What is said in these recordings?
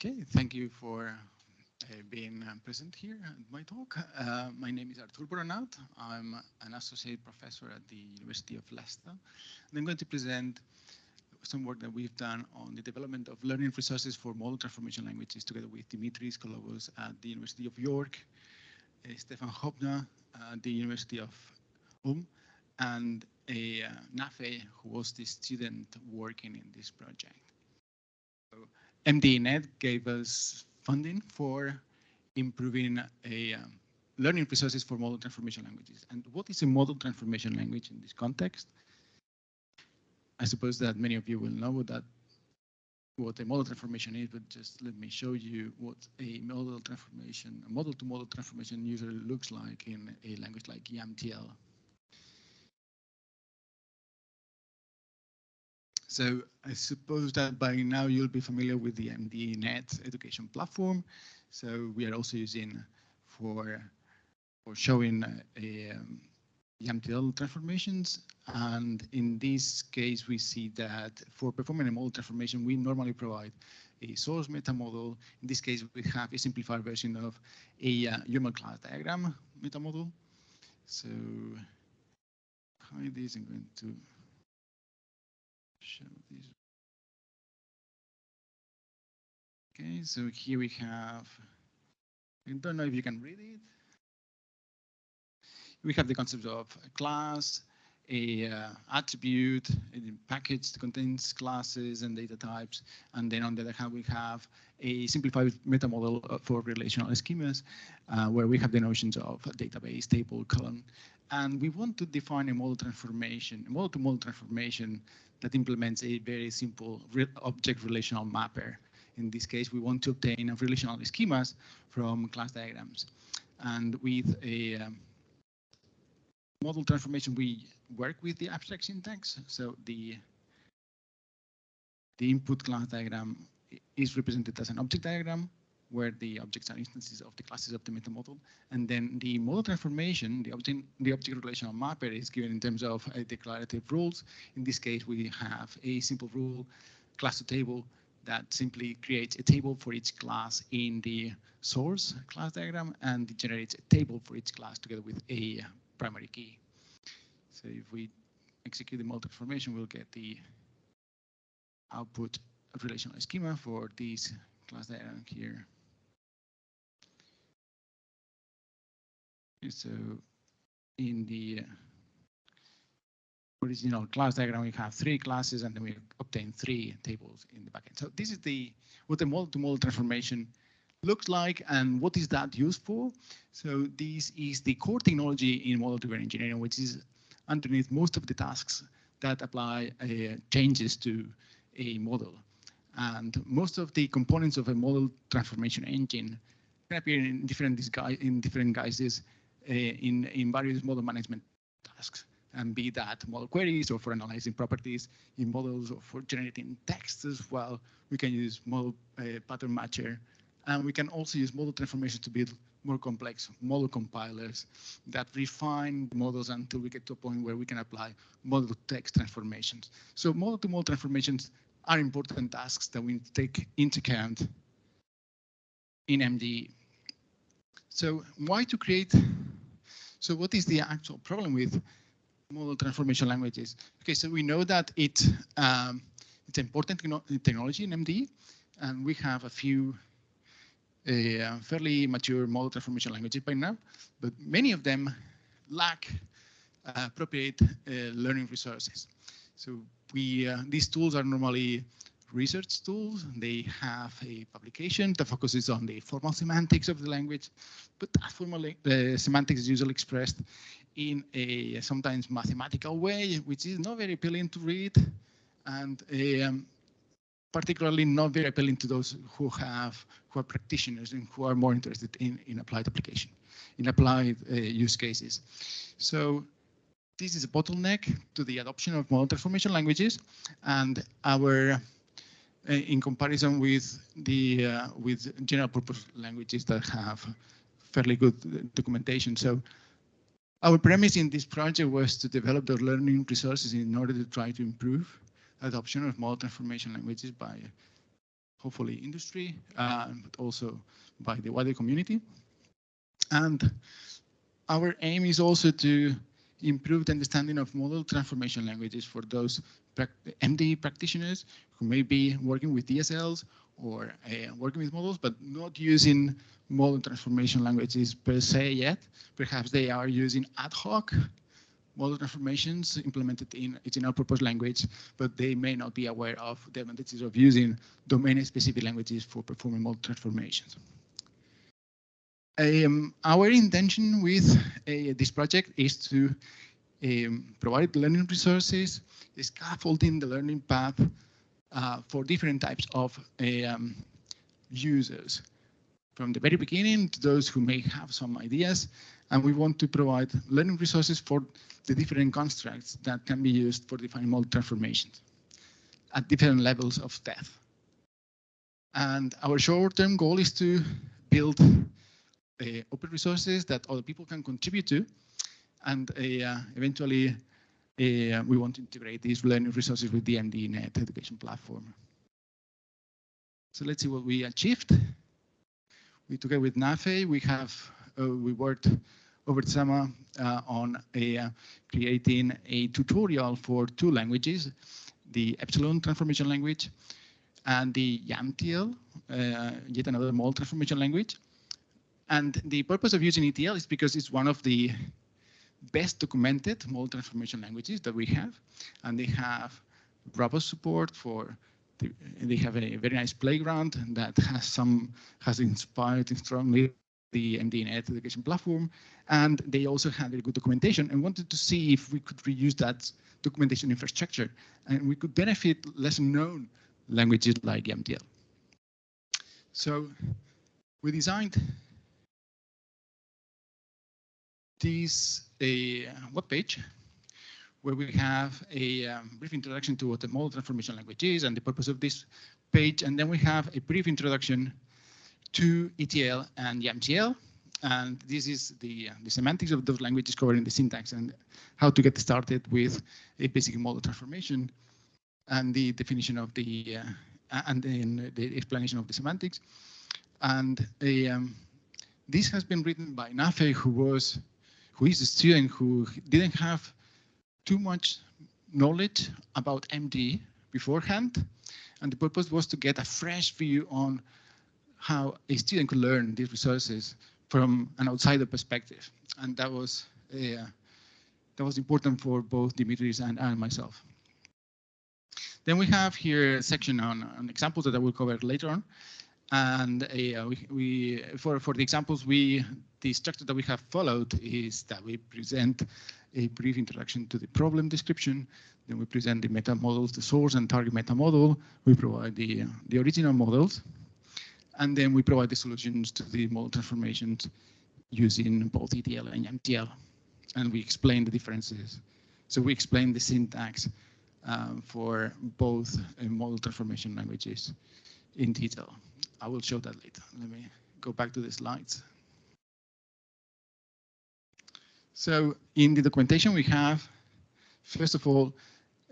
Okay, thank you for being present here at my talk. My name is Artur Boronat. I'm an associate professor at the University of Leicester. And I'm going to present some work that we've done on the development of learning resources for model transformation languages together with Dimitris Kolovos at the University of York, Stefan Hopner at the University of Ulm, and Nafe, who was the student working in this project. So MDENet gave us funding for improving learning resources for model transformation languages. And what is a model transformation language in this context? I suppose that many of you will know what a model transformation is, but just let me show you what a model-to-model transformation usually looks like in a language like MTL. So I suppose that by now you'll be familiar with the MDENet education platform. So we are also using for showing MTL transformations. And in this case, we see that for performing a model transformation, we normally provide a source meta model. In this case, we have a simplified version of a UML class diagram meta model. So hide this. I'm going to show this. Okay, so here we have, I don't know if you can read it. We have the concept of a class, a attribute, a package that contains classes and data types. And then on the other hand, we have a simplified meta model for relational schemas, where we have the notions of database, table, column. And we want to define a model transformation, a model-to-model transformation that implements a very simple object relational mapper. In this case, we want to obtain relational schemas from class diagrams. And with a model transformation, we work with the abstract syntax. So the input class diagram is represented as an object diagram, where the objects are instances of the classes of the meta model. And then the model transformation, the object relational mapper, is given in terms of declarative rules. In this case, we have a simple rule, class to table, that simply creates a table for each class in the source class diagram, and it generates a table for each class together with a primary key. So if we execute the model transformation, we'll get the output of relational schema for this class diagram here. So in the original class diagram, we have 3 classes, and then we obtain 3 tables in the backend. So this is what the model-to-model transformation looks like, and what is that used for? So this is the core technology in model-driven engineering, which is underneath most of the tasks that apply changes to a model. And most of the components of a model transformation engine can appear in different guises in various model management tasks, and be that model queries or for analyzing properties in models, or for generating text as well. We can use model pattern matcher, and we can also use model transformation to build more complex model compilers that refine models until we get to a point where we can apply model text transformations. So model-to-model transformations are important tasks that we need to take into account in MDE. So why to create? So what is the actual problem with model transformation languages? Okay, so we know that it's important technology in MDE, and we have a few fairly mature model transformation languages by now, but many of them lack appropriate learning resources. So these tools are normally research tools. They have a publication that focuses on the formal semantics of the language, but that formal semantics is usually expressed in a sometimes mathematical way, which is not very appealing to read, and particularly not very appealing to those who are practitioners and who are more interested in applied application, in applied use cases. So this is a bottleneck to the adoption of model transformation languages, and in comparison with general purpose languages that have fairly good documentation. So our premise in this project was to develop the learning resources in order to try to improve adoption of model transformation languages by hopefully industry, but also by the wider community. And our aim is also to improve the understanding of model transformation languages for those MD practitioners who may be working with DSLs or working with models, but not using model transformation languages per se yet. Perhaps they are using ad hoc model transformations implemented in a general purpose language, but they may not be aware of the advantages of using domain-specific languages for performing model transformations. Our intention with this project is to provide learning resources, scaffolding the learning path for different types of users. From the very beginning to those who may have some ideas, and we want to provide learning resources for the different constructs that can be used for defining model transformations at different levels of depth. And our short-term goal is to build open resources that other people can contribute to, and eventually we want to integrate these learning resources with the MDENet education platform. So let's see what we achieved. We together with NAFE, we worked over the summer on creating a tutorial for 2 languages, the Epsilon transformation language and the MTL, yet another model transformation language. And the purpose of using ETL is because it's one of the best documented model transformation languages that we have, and they have robust support for. They have a very nice playground that has inspired strongly the MDENet education platform, and they also had very good documentation and wanted to see if we could reuse that documentation infrastructure and we could benefit lesser known languages like MTL. So we designed this web page where we have a brief introduction to what the model transformation language is and the purpose of this page, and then we have a brief introduction to ETL and MTL, and this is the semantics of those languages covering the syntax and how to get started with a basic model transformation, and the definition of the and then the explanation of the semantics. And this has been written by Nafe, who is a student who didn't have too much knowledge about MD beforehand, and the purpose was to get a fresh view on how a student could learn these resources from an outsider perspective, and that was important for both Dimitris and myself. Then we have here a section on examples that I will cover later on, and for the examples the structure that we have followed is that we present a brief introduction to the problem description, then we present the meta models, the source and target meta model, we provide the original models, and then we provide the solutions to the model transformations using both ETL and MTL, and we explain the differences. So we explain the syntax for both model transformation languages in detail. I will show that later. Let me go back to the slides. So in the documentation, we have, first of all,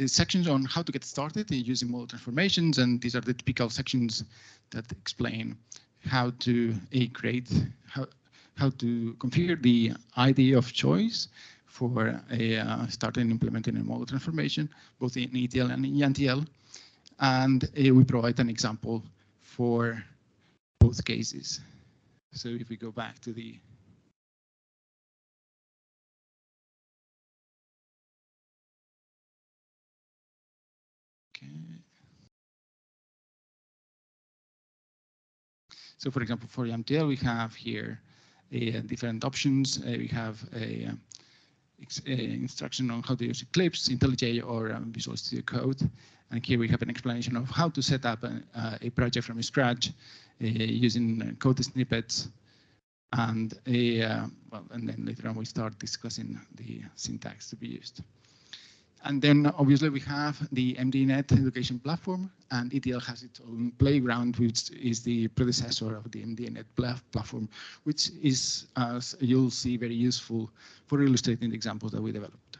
sections on how to get started in using model transformations, and these are the typical sections that explain how to how to configure the ID of choice for starting implementing a model transformation, both in ETL and in MTL, and we provide an example for both cases. So if we go back to the So for example, for MTL, we have here different options. We have a instruction on how to use Eclipse, IntelliJ, or Visual Studio Code. And here we have an explanation of how to set up a project from scratch using code snippets. And and then later on we start discussing the syntax to be used. And then obviously we have the MDENet education platform, and ETL has its own playground, which is the predecessor of the MDENet platform, which is, as you'll see, very useful for illustrating the examples that we developed.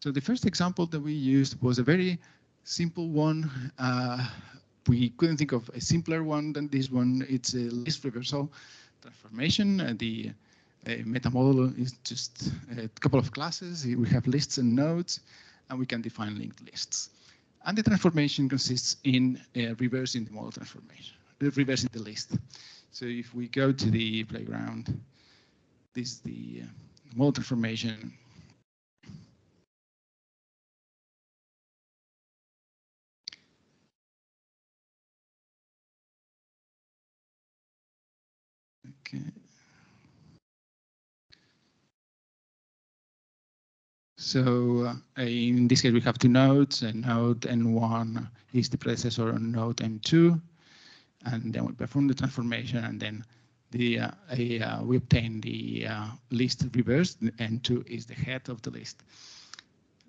So the first example that we used was a very simple one we couldn't think of a simpler one than this one. It's a list reversal transformation. The meta model is just a couple of classes. We have lists and nodes, and we can define linked lists. And the transformation consists in reversing the model transformation, reversing the list. So if we go to the playground, this is the model transformation. Okay. So in this case, we have two nodes. Node N1 is the predecessor on node N2. And then we perform the transformation, and then we obtain the list reversed. N2 is the head of the list.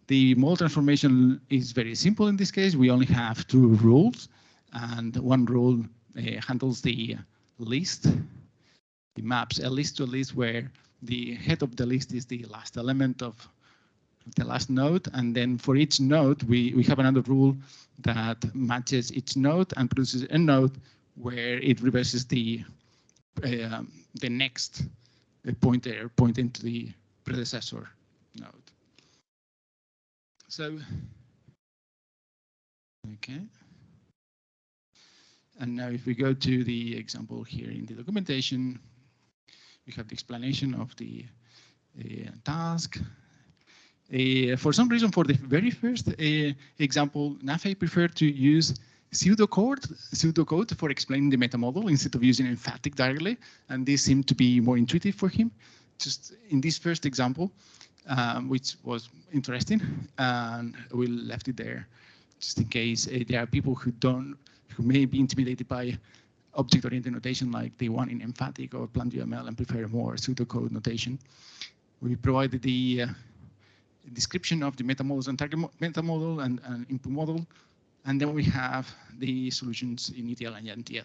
The model transformation is very simple in this case. We only have two rules, and one rule handles the list. It maps a list to a list where the head of the list is the last element of the last node, and then for each node we have another rule that matches each node and produces a node where it reverses the next pointer pointing to the predecessor node. So, okay. And now if we go to the example here in the documentation, we have the explanation of the task. For some reason, for the very first example, NAFE preferred to use pseudocode for explaining the meta model instead of using emphatic directly, and this seemed to be more intuitive for him. Just in this first example, which was interesting, and we left it there just in case there are people who may be intimidated by object-oriented notation like the one in emphatic or PlantUML and prefer more pseudocode notation. We provided the description of the meta models and target meta model and input model, and then we have the solutions in ETL and MTL.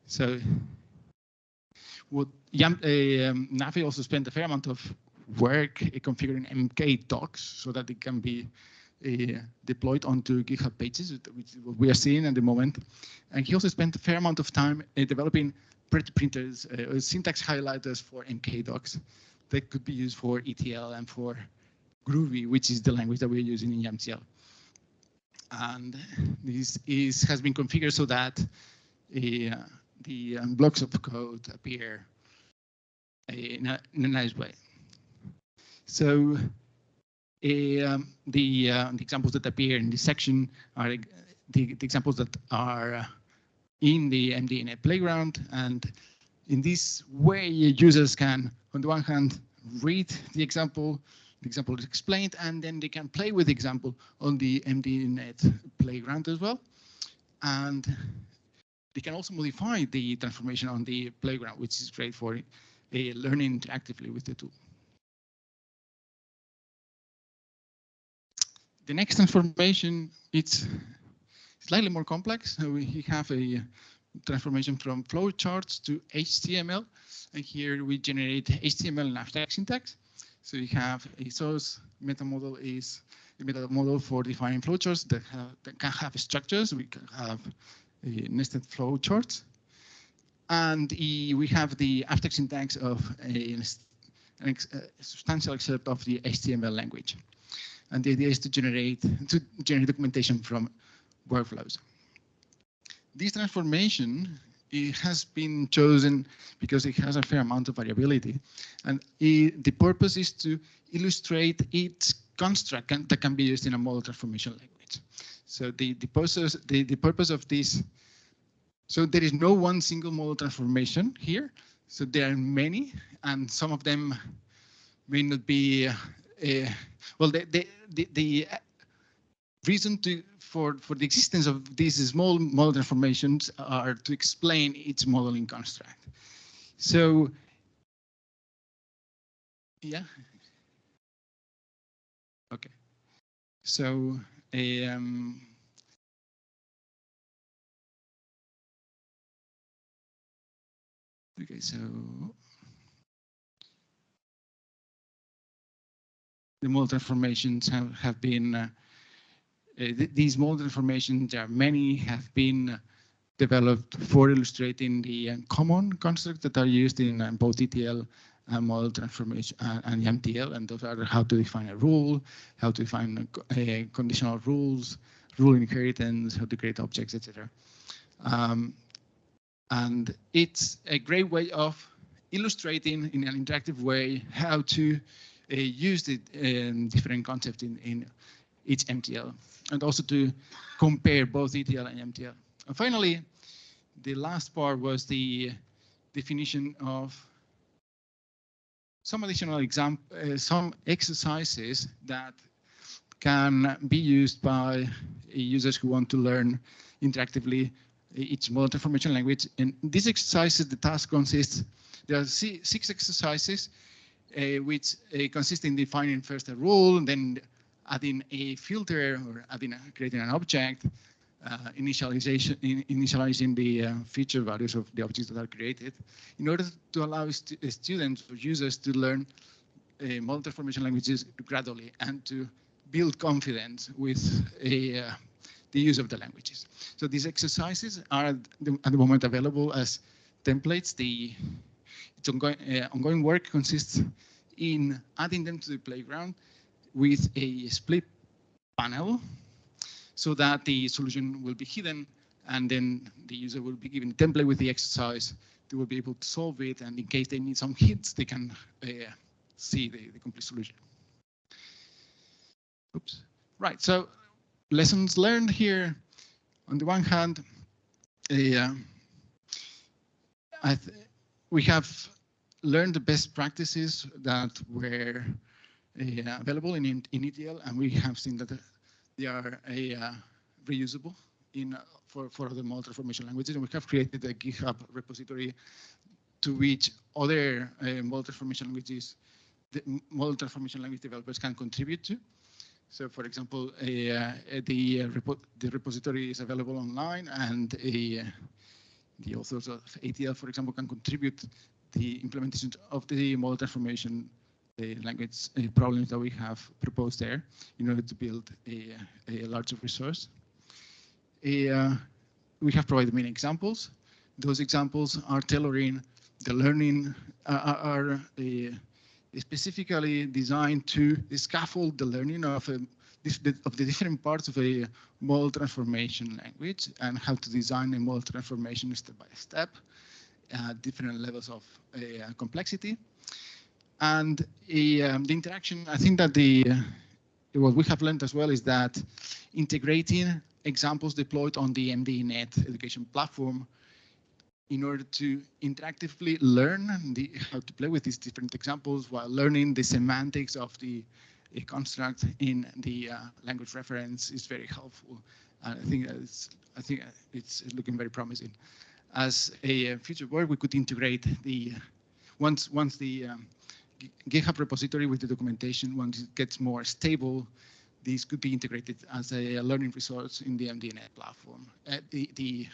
So what NAFE also spent a fair amount of work configuring MK docs so that it can be deployed onto GitHub pages, which is what we are seeing at the moment. And he also spent a fair amount of time developing printers, syntax highlighters for MK docs that could be used for ETL and for Groovy, which is the language that we're using in YAML. And this has been configured so that the blocks of code appear in a nice way. So the examples that appear in this section are the examples that are in the MDENet playground. And in this way, users can, on the one hand, read the example is explained, and then they can play with the example on the MDENet playground as well. And they can also modify the transformation on the playground, which is great for learning interactively with the tool. The next transformation, it's slightly more complex. So we have a transformation from flowcharts to HTML. And here we generate HTML and abstract syntax. So we have a source meta model is a meta model for defining flowcharts that can have structures. We can have nested flowcharts. And we have the abstract syntax of a substantial excerpt of the HTML language. And the idea is to generate documentation from workflows. This transformation, it has been chosen because it has a fair amount of variability. And the purpose is to illustrate its construct that can be used in a model transformation language. So the purpose of this, so there is no one single model transformation here. So there are many, and some of them may not be, well, the reason for the existence of these small model transformations are to explain its modeling construct. So, yeah. Okay. So, okay, so the model transformations have been these model transformations, there are many, have been developed for illustrating the common constructs that are used in both ETL and model transformation and MTL, and those are how to define a rule, how to define conditional rules, rule inheritance, how to create objects, etc. And it's a great way of illustrating in an interactive way how to use the different concepts in each MTL, and also to compare both ETL and MTL. And finally, the last part was the definition of some additional some exercises that can be used by users who want to learn interactively each model transformation language. And these exercises, the task consists, there are 6 exercises which consist in defining first a rule, then adding a filter or creating an object, initializing the feature values of the objects that are created, in order to allow students or users to learn model transformation languages gradually and to build confidence with the use of the languages. So these exercises are at the moment available as templates. Its ongoing work consists in adding them to the playground with a split panel, so that the solution will be hidden, and then the user will be given a template with the exercise. They will be able to solve it, and in case they need some hints, they can see the complete solution. Oops. Right, so lessons learned here. On the one hand, we have learned the best practices that were available in ETL, and we have seen that they are reusable for other model transformation languages, and we have created a GitHub repository to which other model transformation language developers can contribute to. So, for example, the repository is available online, and the authors of ATL, for example, can contribute the implementation of the model transformation language problems that we have proposed there in order to build a larger resource. We have provided many examples. Those examples are tailoring the learning, are specifically designed to scaffold the learning of the different parts of a model transformation language and how to design a model transformation step by step, different levels of complexity. And the interaction, I think that what we have learned as well is that integrating examples deployed on the MDENet education platform in order to interactively learn how to play with these different examples while learning the semantics of the construct in the language reference is very helpful. I think it's looking very promising. As a future work, we could integrate once the GitHub repository with the documentation, once it gets more stable, these could be integrated as a learning resource in the MDENet platform, the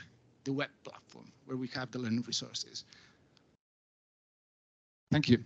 web platform where we have the learning resources. Thank you.